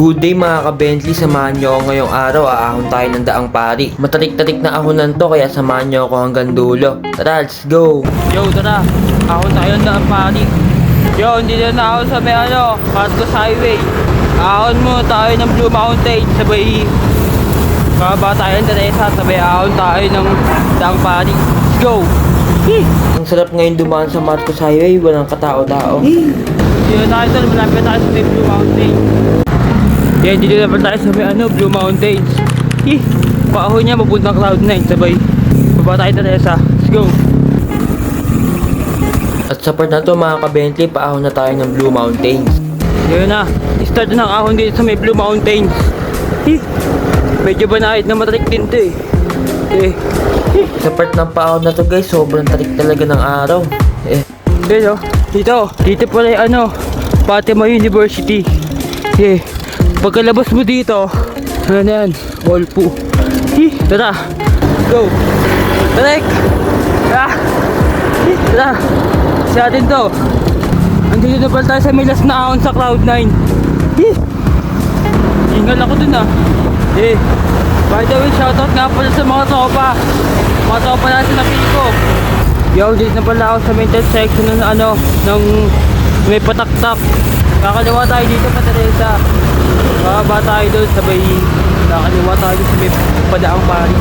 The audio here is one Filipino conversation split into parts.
Good day mga ka-Bentley, samahan nyo ako ngayong araw, aahon tayo ng daang pari. Matarik-tarik na ahonan to, kaya samahan nyo ako hanggang dulo. Tara, let's go! Yo, tara. Ahon tayo ng daang pari. Yo, hindi na ahon sa may Marcos Highway. Ahon mo tayo ng Blue Mountain. Sabay, bababa tayo ng Teresa. Sabay ahon tayo ng daang pari. Let's go! Ang sarap ngayon dumaan sa Marcos Highway, walang katao-tao. Dito tayo tol, malapit tayo sa may Blue Mountain. Yan, dito na tayo sa may Blue Mountains. Paahon niya, mapuntang Cloud9. Sabay, baba tayo ng Teresa. Let's go! At sa part na to mga ka-Bentley, paahon na tayo ng Blue Mountains. Yun na, start na ng ahon dito sa may Blue Mountains. Medyo banayad na matrik din to Sa part ng paahon na to guys, sobrang tarik talaga ng araw. Dito pala yung Fatima University. Pagkalabas mo dito, ano na yan, Olpu. Tara, go. Tarik! Tara, sa atin to. Andito na pala tayo sa may last na ahon sa Cloud9. Ingal ako dun by the way, shoutout nga pala sa mga tropa. Mga tropa natin na Pico. Yo, dito na pala ako sa main section ng may pataktak. Kakaliwa tayo dito pa Teresa. Bababa tayo doon sabay. Kakaliwa tayo sa may padaang pari.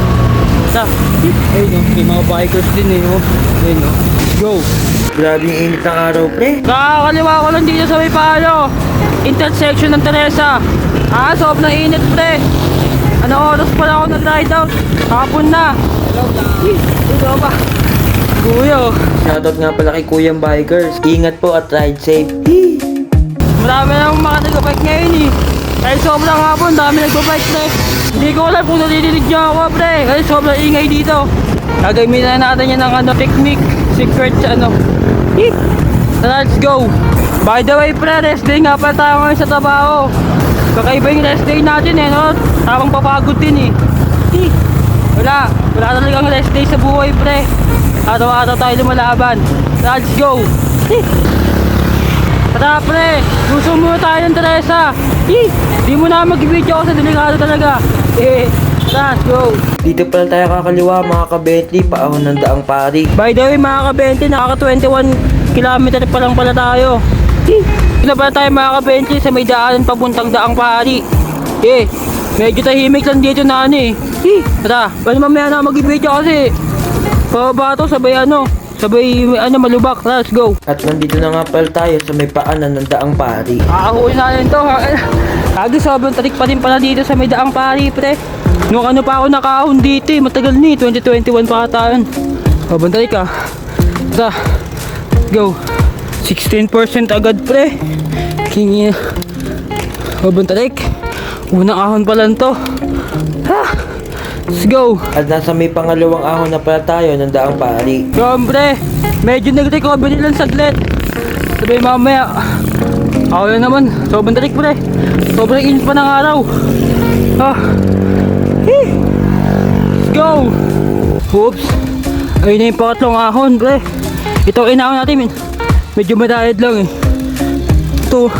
Ayun may mga bikers din Ayun go. Grabe yung init ng araw pre. Kakaliwa ko lang dito sa may intersection ng Teresa. Sobrang init pre. Ano oras pala ako nag-ride out? Hapon na. Ito ba? Kuya. Shoutout nga pala kay Kuyang Bikers. Ingat po at ride safe. Marami na mga nag-bike ngayon Dahil sobrang hapon, dami nag-bike pre. Hindi ko alam kung narinig niyo ako pre. Kasi sobrang ingay dito. Gagamitan natin yan ng technique. Secret Let's go. By the way pre, rest day nga pala tayo ngayon sa trabaho. Kakaiba yung rest day natin Tamang papagod din Wala talagang rest day sa buhay pre. Araw-araw tayo lumalaban. Let's go. Tara pre, gusto muna tayo ng Teresa. Di mo na mag-video ako sa delikado talaga. Let's go. Dito pala tayo kakaliwa mga ka-Bentley, paahon ng daang pari. By the way mga ka-Bentley, nakaka 21 km pa lang pala tayo. Dito pala tayo mga ka-Bentley sa may daanan papuntang daang pari. Medyo tahimik lang dito na Tara, bali mamaya na mag-video kasi pababa to sabay malubak. Let's go. At nandito na nga pala tayo sa may paanan ng daang pari. Ahuin natin to Kagi sobrang tarik pa din pala dito sa may daang pari pre. Nung pa ako nakahon dito matagal 2021 pa tayo. Sobrang tarik Tara, go. 16% agad pre. King sobrang tarik. Unang ahon pa lang to. Let's go. At nasa may pangalawang ahon na pala tayo ng daang pari. Siyempre, medyo nag-recovery lang saglit. Sabi mamaya, ako na naman, sobrang tarik pre. Sobrang init pa ng araw. Let's go. Oops. Ayun na yung pangatlong ahon pre. Ito inahon natin, medyo madayad lang Ito,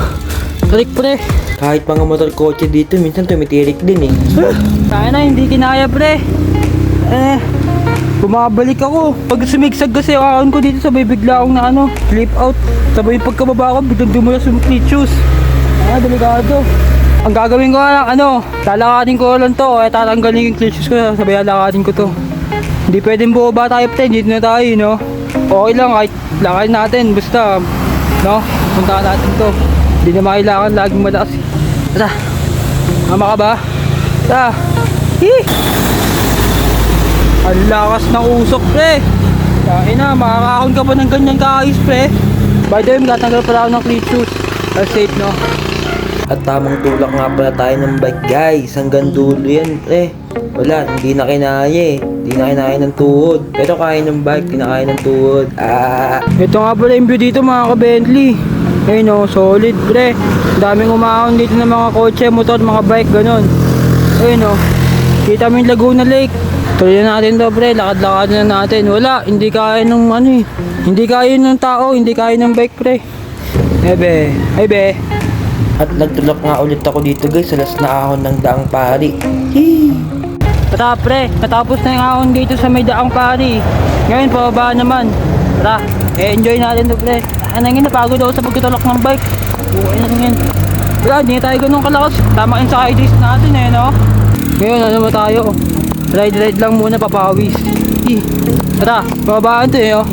tarik pre. Kahit mga motor kotse dito, minsan tumitirik din Kaya na, hindi kinaya pre. Bumabalik ako. Pag sumigsag kasi yung ahon ko dito, sabay bigla akong flip out. Sabay pagkababa ko, biglang dumulas yung clutches. Delikado. Ang gagawin ko lang, lalakatin ko lang to. Tatanggalin yung clutches ko, sabay lalakatin ko to. Hindi pwedeng bumaba tayo pre, dito na tayo, Okay lang, kahit lakarin natin, basta, puntahan natin to. Hindi na makailangan laging malakas. Tara, mama ka ba? Tara. Ang lakas ng usok pre. Kaya na, makakahon ka pa ng ganyan kaayos pre. By the way, magtatanggal pala ako ng clutches. Safe At tamang tulak nga pala tayo ng bike guys. Hanggang dulo yan pre. Wala, hindi na kinaya Hindi na kinaya ng tuhod. Pero kaya ng bike, hindi na kaya ng tuhod. Ito nga pala yung view dito mga ka-Bentley. Ayun solid pre. Daming umahon dito ng mga kotse, motor, mga bike, ganun. Ayun kita mo yung Laguna Lake. Tuloy na natin to pre, lakad-lakad na natin. Wala, hindi kaya ng hindi kaya ng tao, hindi kaya ng bike pre. Ay be. At nagtulak nga ulit ako dito guys sa last na ahon ng daang pari. Hee! Tara pre, natapos na yung ahon dito sa may daang pari. Ngayon, pababa naman. Tara, enjoy natin to pre. Ano nga, napagod ako sa pagkatulak ng bike. Okay na lang yan. Wala, hindi na tayo ganun kalakas. Tama yung sideways natin eh, no? Ngayon, ano ba tayo? Ride lang muna, papawis. Tara, bababaan to eh, oh.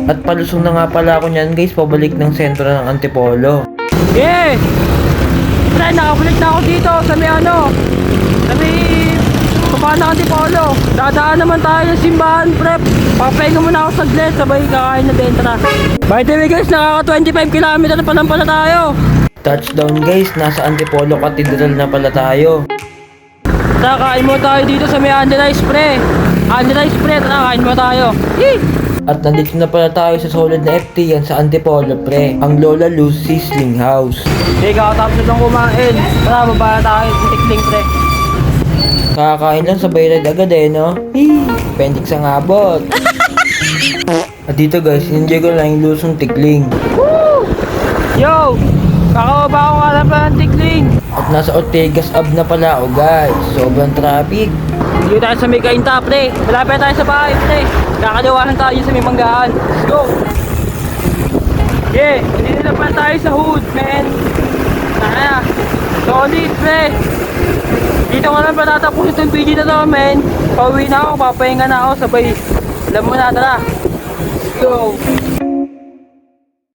At palusong na nga pala ako niyan guys, pabalik ng sentro ng Antipolo. Yeah! Pre, nakabalik na ako dito sa may ano, sa may Pupana Antipolo. Dadaan naman tayo ng simbahan, pre. Papahinga muna ako saglit, sabay kakain na din, tara. By the way guys, nakaka 25 km na pala tayo. Touchdown guys, nasa Antipolo Cathedral na pala tayo. Tara, kain mo tayo dito sa may Andalize, pre. Andalize, pre, tara, kain mo tayo. Yee! At nandito na pala tayo sa solid na FT yan sa Antipolo pre, ang Lola Luz Sizzling House. Hey, kakatapos na lang kumain. Tara, baba na tayo, tikling, pre. Kakakain lang sabay ride agad eh no? Pendix ang abot. At dito guys, enjoy ko lang yung lusong tikling. Woo! Yo! Kakababa ko nga lang pala ng tikling. At nasa Ortegas Ave na pala ako guys, sobrang traffic. Dito tayo sa may kainta, pre. Malapit tayo sa bahay, pre. Kakaliwanan tayo sa may manggahan. Let's go! Yeah! Hindi na pa tayo sa hood, man. Tara! Solid, pre! Dito ko lang pa natapos itong video na to, man. Pauwi na ako, papahinga na ako, sabay. Alam mo na, tara! Let's go!